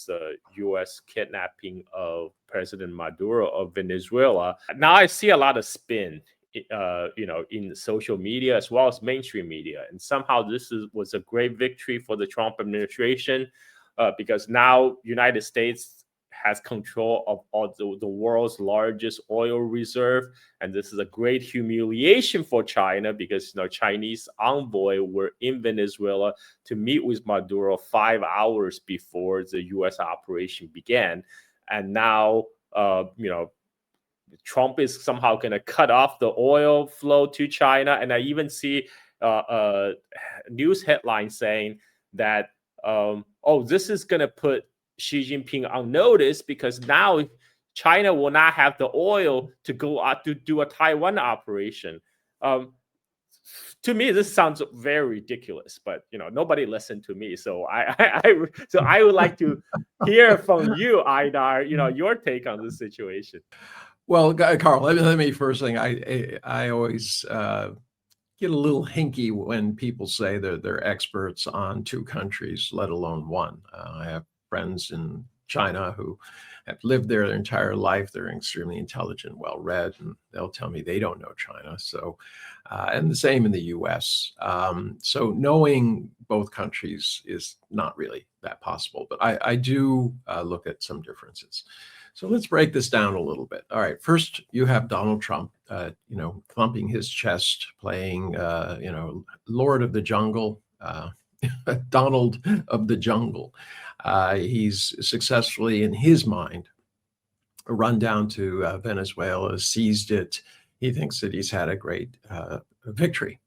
with U.S. kidnapping of President Maduro of Venezuela. Now I see a lot of spin, in social media as well as mainstream media, and somehow was a great victory for the Trump administration because now United States has control of all the world's largest oil reserve, and this is a great humiliation for China because Chinese envoy were in Venezuela to meet with Maduro 5 hours before the U.S. operation began, and now Trump is somehow going to cut off the oil flow to China, and I even see a news headline saying that this is going to put Xi Jinping on notice because now China will not have the oil to go out to do a Taiwan operation. To me, this sounds very ridiculous, but nobody listened to me. So I would like to hear from you, Aidar. Your take on this situation. Well, Carl, let me first thing. I always get a little hinky when people say they're experts on two countries, let alone one. I have friends in China who have lived there their entire life. They're extremely intelligent, well-read, and they'll tell me they don't know China. So, and the same in the U.S. So knowing both countries is not really that possible, but I do look at some differences. So let's break this down a little bit. All right, first you have Donald Trump, thumping his chest, playing, Lord of the Jungle, Donald of the Jungle. He's successfully, in his mind, run down to Venezuela, seized it. He thinks that he's had a great victory.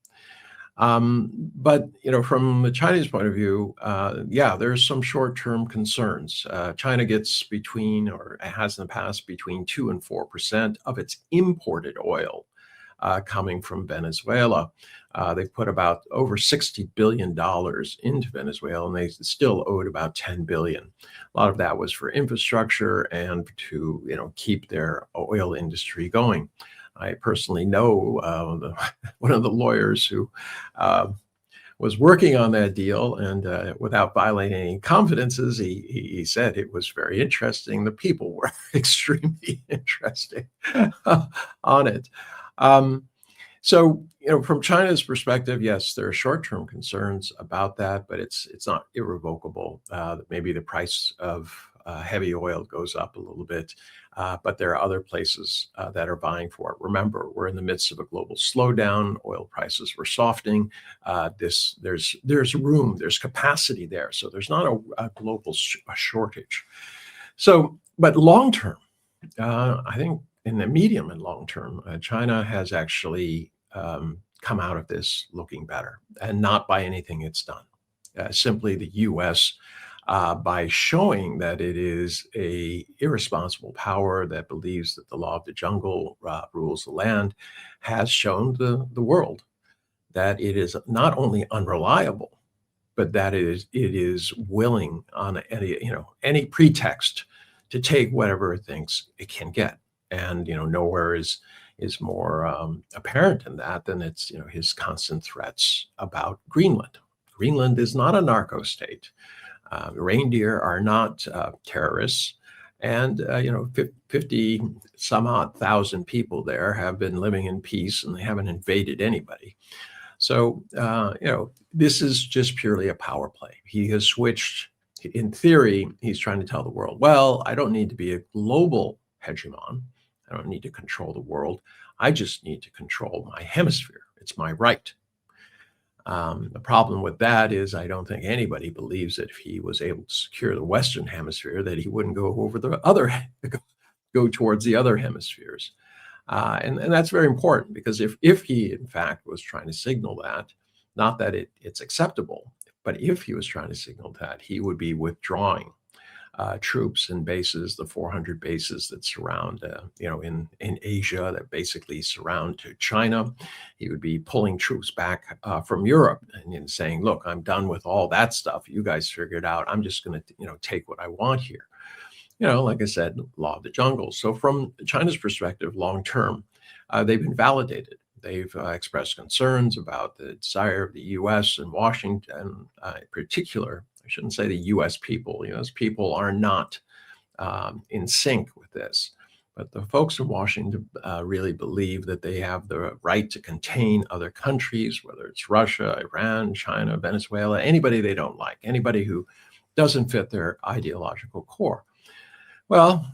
But, from the Chinese point of view, there's some short-term concerns. China gets between, or has in the past, between 2% and 4% of its imported oil coming from Venezuela. They put about over $60 billion into Venezuela, and they still owed about $10 billion. A lot of that was for infrastructure and to, keep their oil industry going. I personally know one of the lawyers who was working on that deal, and without violating any confidences, he said it was very interesting. The people were extremely interesting on it. So, from China's perspective, yes, there are short-term concerns about that, but it's not irrevocable. Maybe the price of heavy oil goes up a little bit, but there are other places that are buying for it. Remember, we're in the midst of a global slowdown. Oil prices were softening. There's room, there's capacity there. So there's not a global shortage. So, but long-term, I think in the medium and long-term, China has actually come out of this looking better, and not by anything it's done. Simply the U.S., by showing that it is a irresponsible power that believes that the law of the jungle rules the land, has shown the world that it is not only unreliable, but that it is willing on any pretext to take whatever it thinks it can get. And nowhere is more apparent in that than it's his constant threats about Greenland. Greenland is not a narco state. Reindeer are not terrorists, and 50 some odd thousand people there have been living in peace, and they haven't invaded anybody. So this is just purely a power play. He has switched. In theory, he's trying to tell the world, well, I don't need to be a global hegemon. I don't need to control the world. I just need to control my hemisphere. It's my right. The problem with that is I don't think anybody believes that if he was able to secure the Western hemisphere, that he wouldn't go over go towards the other hemispheres. And that's very important, because if he, in fact, was trying to signal that, not that it's acceptable, but if he was trying to signal that, he would be withdrawing troops and bases, the 400 bases that surround, in Asia, that basically surround to China. He would be pulling troops back from Europe and saying, look, I'm done with all that stuff. You guys figure it out. I'm just going to, take what I want here. Like I said, law of the jungle. So from China's perspective, long term, they've been validated. They've expressed concerns about the desire of the U.S. and Washington, in particular, I shouldn't say the U.S. people. U.S. people are not in sync with this. But the folks in Washington really believe that they have the right to contain other countries, whether it's Russia, Iran, China, Venezuela, anybody they don't like, anybody who doesn't fit their ideological core. Well,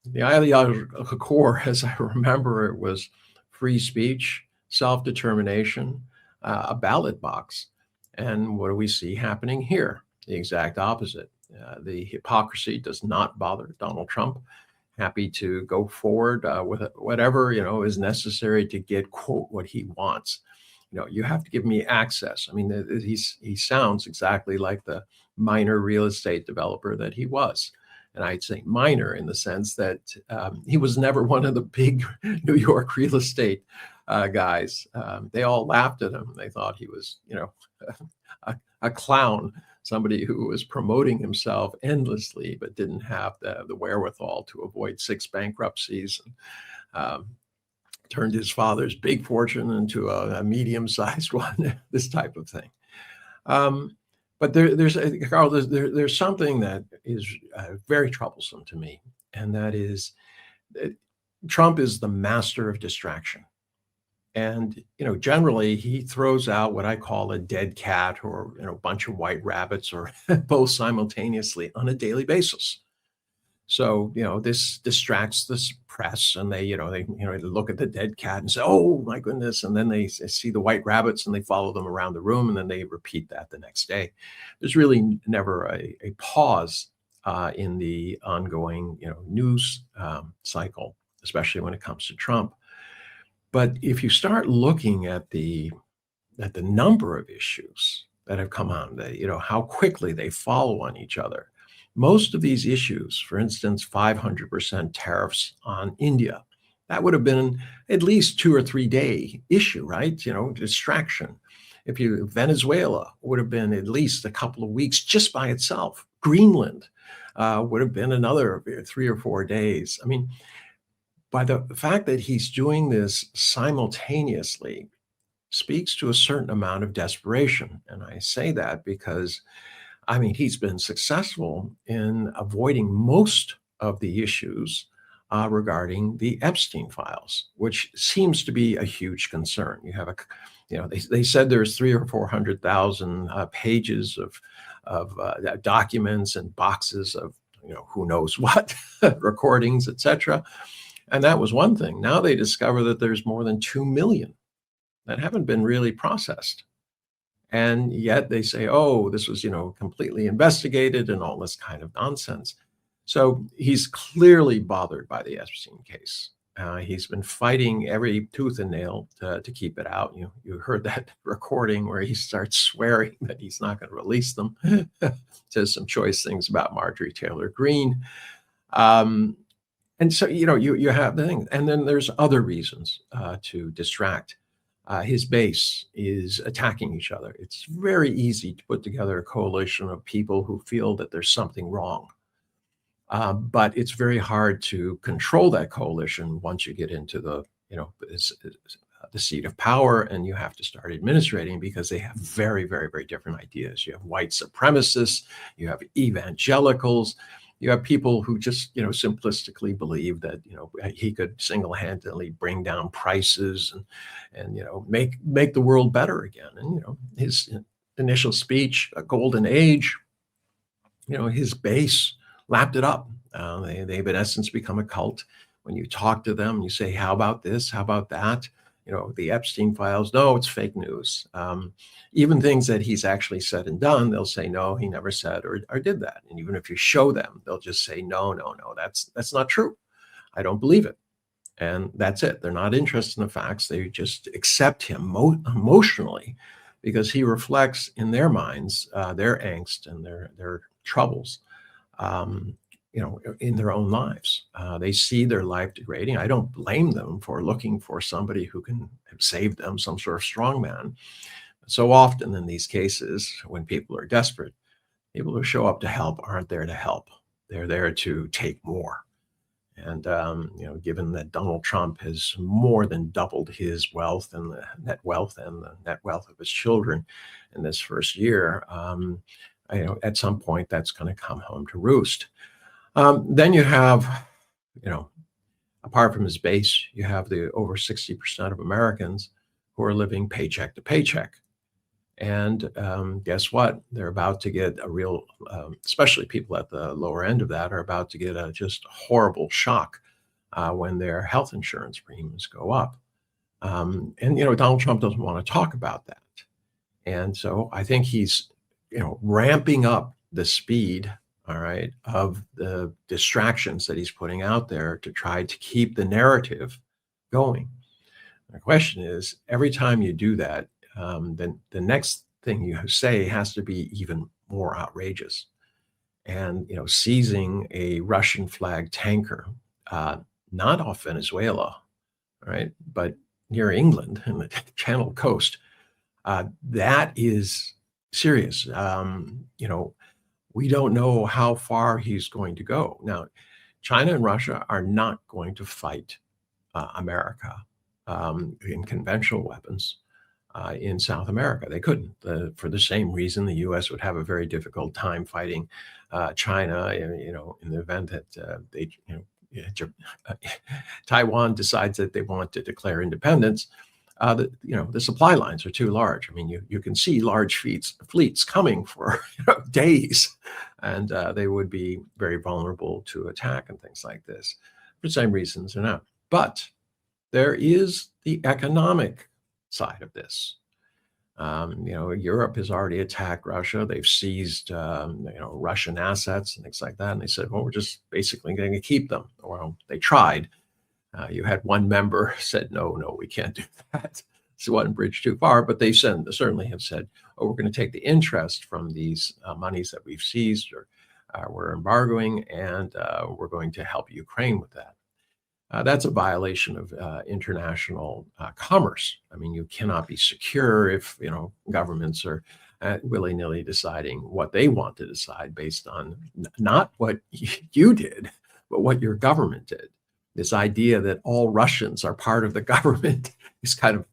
the ideological core, as I remember it, was free speech, self-determination, a ballot box. And what do we see happening here? The exact opposite. The hypocrisy does not bother Donald Trump. Happy to go forward with whatever is necessary to get, quote, what he wants. You have to give me access. I mean, he sounds exactly like the minor real estate developer that he was. And I'd say minor in the sense that he was never one of the big New York real estate guys. They all laughed at him. They thought he was, a clown, somebody who was promoting himself endlessly, but didn't have the wherewithal to avoid 6 bankruptcies, and turned his father's big fortune into a medium-sized one, this type of thing. But Carl, there's something that is very troublesome to me, and that is that Trump is the master of distraction. And, generally he throws out what I call a dead cat or, a bunch of white rabbits or both simultaneously on a daily basis. So, this distracts the press, and they look at the dead cat and say, oh my goodness. And then they see the white rabbits and they follow them around the room, and then they repeat that the next day. There's really never a pause in the ongoing, news cycle, especially when it comes to Trump. But if you start looking at the number of issues that have come on, how quickly they follow on each other. Most of these issues, for instance, 500% tariffs on India, that would have been at least 2 or 3 day issue, right? Distraction. Venezuela would have been at least a couple of weeks just by itself. Greenland would have been another 3 or 4 days. I mean, by the fact that he's doing this simultaneously speaks to a certain amount of desperation. And I say that because, he's been successful in avoiding most of the issues regarding the Epstein files, which seems to be a huge concern. You have they said there's 300,000 or 400,000 pages of documents and boxes of, who knows what, recordings, etc. And that was one thing. Now they discover that there's more than 2 million that haven't been really processed. And yet they say, oh, this was, completely investigated and all this kind of nonsense. So he's clearly bothered by the Epstein case. He's been fighting every tooth and nail to keep it out. You heard that recording where he starts swearing that he's not going to release them. Says some choice things about Marjorie Taylor Greene. And so, you have the thing. And then there's other reasons to distract. His base is attacking each other. It's very easy to put together a coalition of people who feel that there's something wrong. But it's very hard to control that coalition once you get into the seat of power, and you have to start administrating, because they have very, very, very different ideas. You have white supremacists, you have evangelicals, you have people who just, simplistically believe that, he could single-handedly bring down prices and make the world better again. And, his initial speech, A Golden Age, his base lapped it up. They've in essence become a cult. When you talk to them, you say, how about this? How about that? The Epstein files, no, it's fake news. Even things that he's actually said and done, they'll say, no, he never said or did that. And even if you show them, they'll just say, no, that's not true. I don't believe it. And that's it. They're not interested in the facts. They just accept him emotionally, because he reflects in their minds their angst and their troubles. In their own lives. They see their life degrading. I don't blame them for looking for somebody who can save them, some sort of strongman. So often in these cases, when people are desperate, people who show up to help aren't there to help. They're there to take more. And, given that Donald Trump has more than doubled his wealth and the net wealth of his children in this first year, at some point that's going to come home to roost. Then you have, apart from his base, you have the over 60% of Americans who are living paycheck to paycheck. And guess what? They're about to get a real, especially people at the lower end of that, are about to get a just horrible shock when their health insurance premiums go up. And Donald Trump doesn't want to talk about that. And so I think he's, ramping up the speed, all right, of the distractions that he's putting out there to try to keep the narrative going. The question is, every time you do that, then the next thing you say has to be even more outrageous. And, seizing a Russian flag tanker, not off Venezuela, right, but near England in the Channel Coast, that is serious. We don't know how far he's going to go. Now, China and Russia are not going to fight America in conventional weapons in South America. They couldn't, for the same reason the U.S. would have a very difficult time fighting China, in the event that Taiwan decides that they want to declare independence. The supply lines are too large. I mean, you can see large fleets coming for days, and they would be very vulnerable to attack and things like this. For the same reasons they're not. But there is the economic side of this. Europe has already attacked Russia. They've seized, Russian assets and things like that. And they said, well, we're just basically going to keep them. Well, they tried. You had one member said, no, we can't do that. It's one bridge too far. But they certainly have said, oh, we're going to take the interest from these monies that we've seized or we're embargoing, and we're going to help Ukraine with that. That's a violation of international commerce. I mean, you cannot be secure if governments are willy-nilly deciding what they want to decide based on not what you did, but what your government did. This idea that all Russians are part of the government is kind of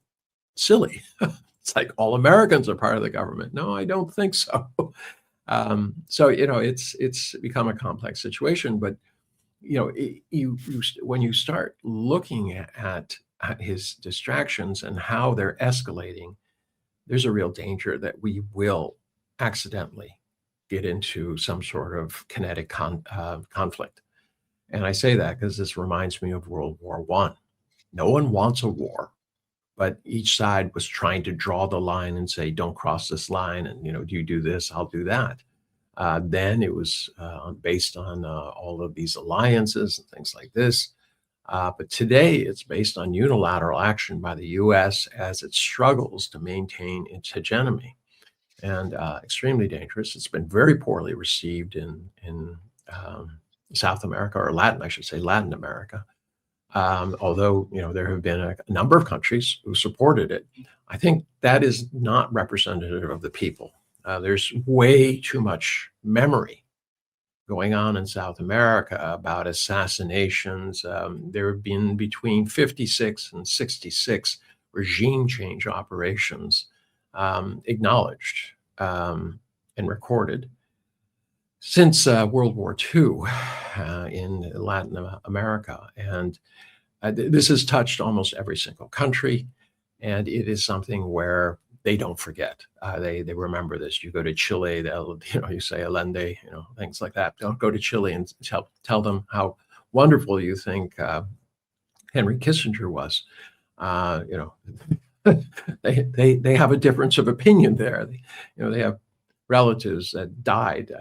silly. It's like all Americans are part of the government. No, I don't think so. It's become a complex situation. But when you start looking at his distractions and how they're escalating, there's a real danger that we will accidentally get into some sort of kinetic conflict. And I say that because this reminds me of World War I. No one wants a war, but each side was trying to draw the line and say, don't cross this line. And, do you do this? I'll do that. Then it was based on all of these alliances and things like this. But today it's based on unilateral action by the U.S. as it struggles to maintain its hegemony, and extremely dangerous. It's been very poorly received in South America, or Latin America. Although, there have been a number of countries who supported it. I think that is not representative of the people. There's way too much memory going on in South America about assassinations. There have been between 56 and 66 regime change operations acknowledged and recorded since World War II in Latin America. And this has touched almost every single country. And it is something where they don't forget. They remember this. You go to Chile, you say Allende, things like that. Don't go to Chile and tell them how wonderful you think Henry Kissinger was. They have a difference of opinion there. They have relatives that died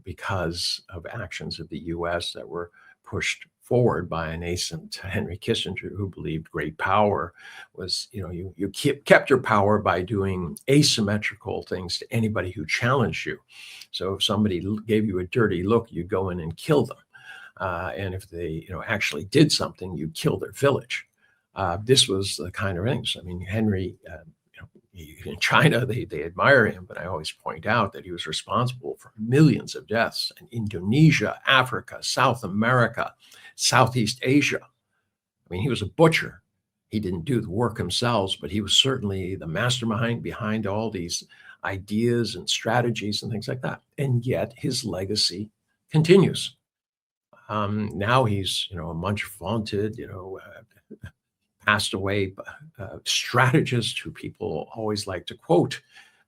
because of actions of the U.S. that were pushed forward by a nascent Henry Kissinger, who believed great power was, you kept your power by doing asymmetrical things to anybody who challenged you. So if somebody gave you a dirty look, you'd go in and kill them. And if they, actually did something, you'd kill their village. This was the kind of things. I mean, Henry, in China, they admire him, but I always point out that he was responsible for millions of deaths in Indonesia, Africa, South America, Southeast Asia. I mean, he was a butcher. He didn't do the work himself, but he was certainly the mastermind behind all these ideas and strategies and things like that. And yet his legacy continues. Now he's, a much vaunted, passed away strategist who people always like to quote.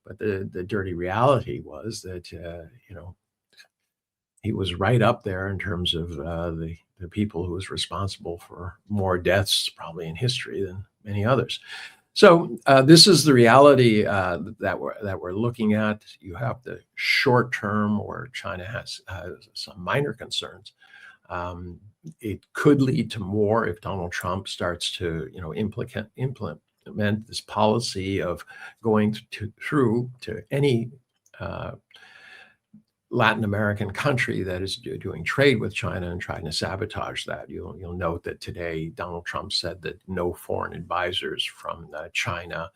But the dirty reality was that, he was right up there in terms of the people who was responsible for more deaths probably in history than many others. So this is the reality that we're looking at. You have the short term where China has some minor concerns. It could lead to more if Donald Trump starts to, implement this policy of going through to any Latin American country that is doing trade with China and trying to sabotage that. You'll note that today Donald Trump said that no foreign advisors from China,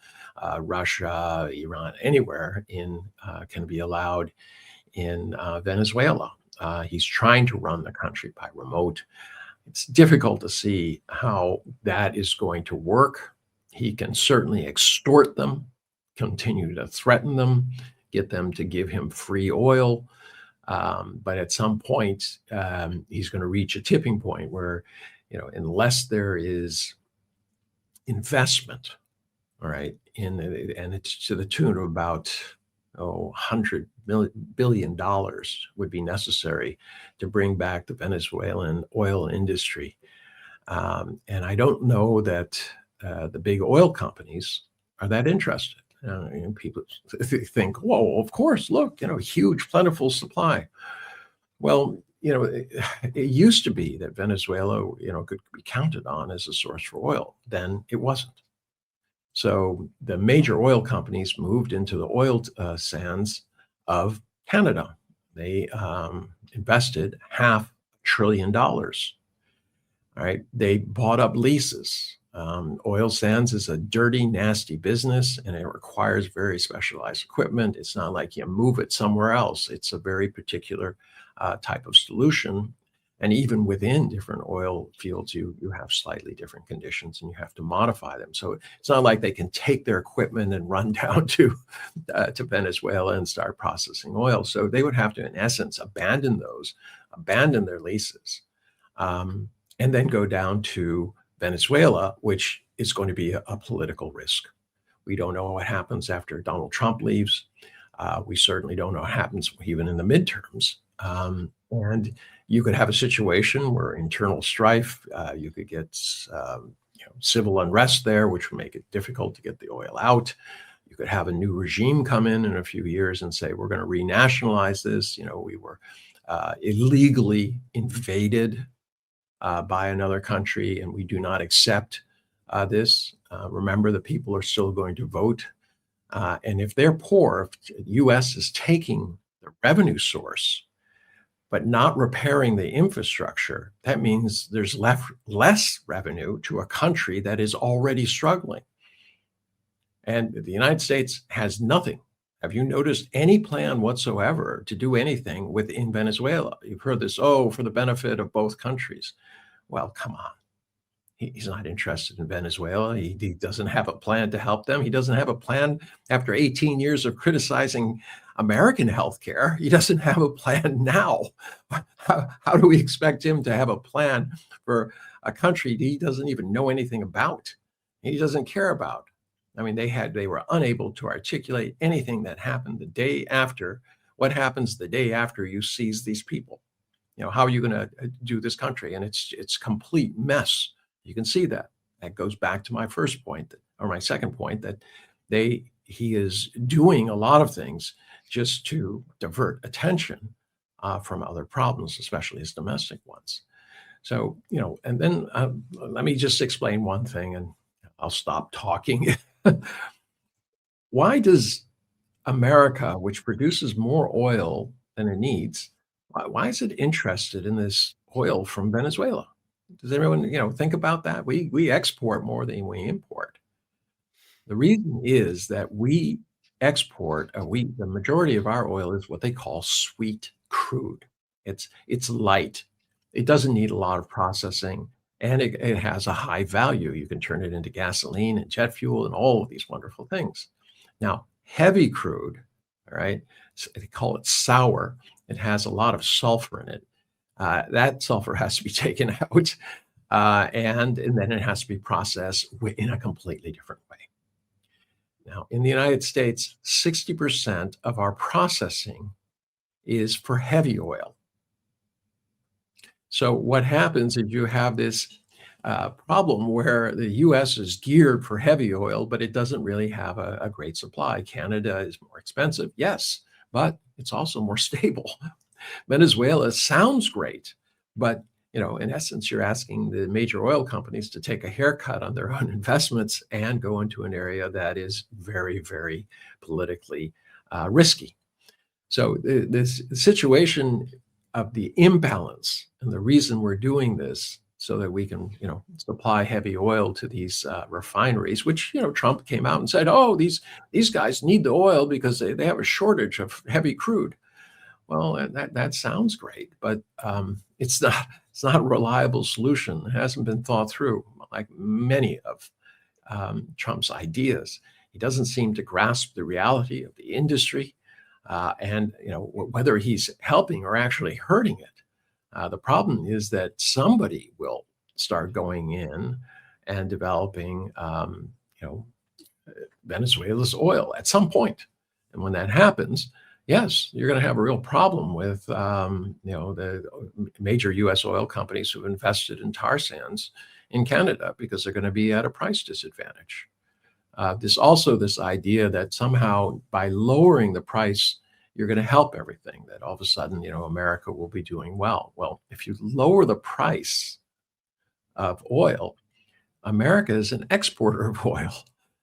Russia, Iran, anywhere can be allowed in Venezuela. He's trying to run the country by remote. It's difficult to see how that is going to work. He can certainly extort them, continue to threaten them, get them to give him free oil. But at some point, he's going to reach a tipping point where, unless there is investment, all right, and it's to the tune of about $100 billion would be necessary to bring back the Venezuelan oil industry. And I don't know that the big oil companies are that interested. People think, whoa, of course, look, huge, plentiful supply. Well, it used to be that Venezuela, could be counted on as a source for oil. Then it wasn't. So the major oil companies moved into the oil sands of Canada. They invested $500 billion. All right. They bought up leases. Oil sands is a dirty, nasty business, and it requires very specialized equipment. It's not like you move it somewhere else. It's a very particular type of solution. And even within different oil fields, you have slightly different conditions and you have to modify them. So it's not like they can take their equipment and run down to Venezuela and start processing oil. So they would have to, in essence, abandon their leases, and then go down to Venezuela, which is going to be a political risk. We don't know what happens after Donald Trump leaves. We certainly don't know what happens even in the midterms. And you could have a situation where internal strife, you could get civil unrest there, which would make it difficult to get the oil out. You could have a new regime come in a few years and say, we're going to renationalize this. We were illegally invaded by another country, and we do not accept this. Remember, the people are still going to vote. And if they're poor, if the U.S. is taking the revenue source, but not repairing the infrastructure, that means there's less revenue to a country that is already struggling. And the United States has nothing. Have you noticed any plan whatsoever to do anything within Venezuela? You've heard this, for the benefit of both countries. Well, come on. He's not interested in Venezuela. He doesn't have a plan to help them. He doesn't have a plan after 18 years of criticizing American healthcare. He doesn't have a plan now. How do we expect him to have a plan for a country he doesn't even know anything about? He doesn't care about. I mean, they were unable to articulate anything that happened the day after. What happens the day after you seize these people? How are you going to do this country? And it's complete mess. You can see that. That goes back to my first point, or my second point, that he is doing a lot of things just to divert attention from other problems, especially his domestic ones. So, and then let me just explain one thing and I'll stop talking. Why does America, which produces more oil than it needs, why is it interested in this oil from Venezuela? Does everyone, think about that? We export more than we import. The reason is that we export, the majority of our oil is what they call sweet crude. It's light. It doesn't need a lot of processing, and it has a high value. You can turn it into gasoline and jet fuel and all of these wonderful things. Now, heavy crude, All right. So they call it sour. It has a lot of sulfur in it. That sulfur has to be taken out, and then it has to be processed in a completely different way. Now, in the United States, 60% of our processing is for heavy oil. So what happens is you have this problem where the US is geared for heavy oil, but it doesn't really have a great supply. Canada is more expensive, yes, but it's also more stable. Venezuela sounds great, but in essence, you're asking the major oil companies to take a haircut on their own investments and go into an area that is very, very politically risky. So this situation of the imbalance, and the reason we're doing this so that we can, supply heavy oil to these refineries, which, Trump came out and said, oh, these guys need the oil because they have a shortage of heavy crude. Well, that sounds great, but it's not a reliable solution. It hasn't been thought through like many of Trump's ideas. He doesn't seem to grasp the reality of the industry, and whether he's helping or actually hurting it. The problem is that somebody will start going in and developing, Venezuela's oil at some point, and when that happens, yes, you're going to have a real problem with, the major U.S. oil companies who've invested in tar sands in Canada because they're going to be at a price disadvantage. This idea that somehow by lowering the price, you're going to help everything, that all of a sudden, America will be doing well. Well, if you lower the price of oil, America is an exporter of oil.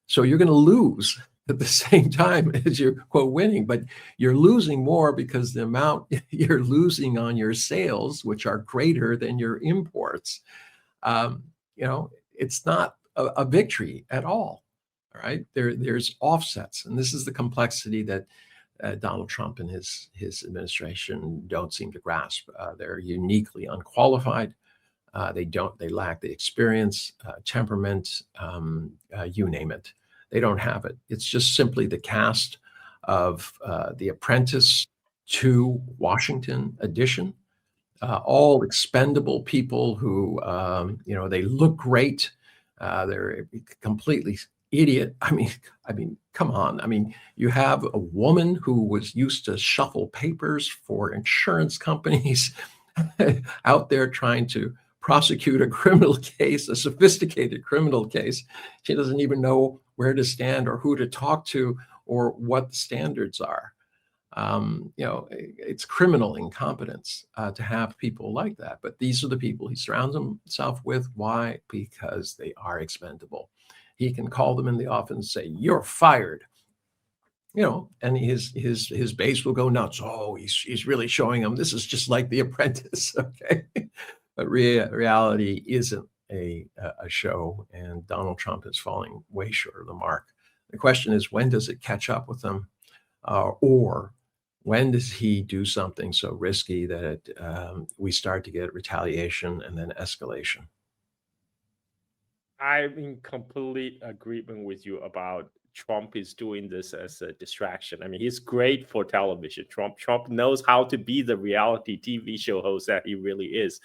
So you're going to lose at the same time as you're, quote, winning, but you're losing more because the amount you're losing on your sales, which are greater than your imports, it's not a victory at all. All right. There's offsets. And this is the complexity that Donald Trump and his administration don't seem to grasp. They're uniquely unqualified. They lack the experience, temperament, you name it. They don't have it. It's just simply the cast of the Apprentice to Washington edition, all expendable people who, they look great. They're completely idiot. I mean, come on. I mean, you have a woman who was used to shuffle papers for insurance companies out there trying to prosecute a criminal case, a sophisticated criminal case. She doesn't even know where to stand or who to talk to or what the standards are. It's criminal incompetence to have people like that. But these are the people he surrounds himself with. Why? Because they are expendable. He can call them in the office and say, "You're fired." And his base will go nuts. Oh, he's really showing them this is just like The Apprentice. Okay. But reality isn't a show, and Donald Trump is falling way short of the mark. The question is, when does it catch up with him? Or when does he do something so risky that we start to get retaliation and then escalation? I'm in complete agreement with you about Trump is doing this as a distraction. I mean, he's great for television. Trump knows how to be the reality TV show host that he really is.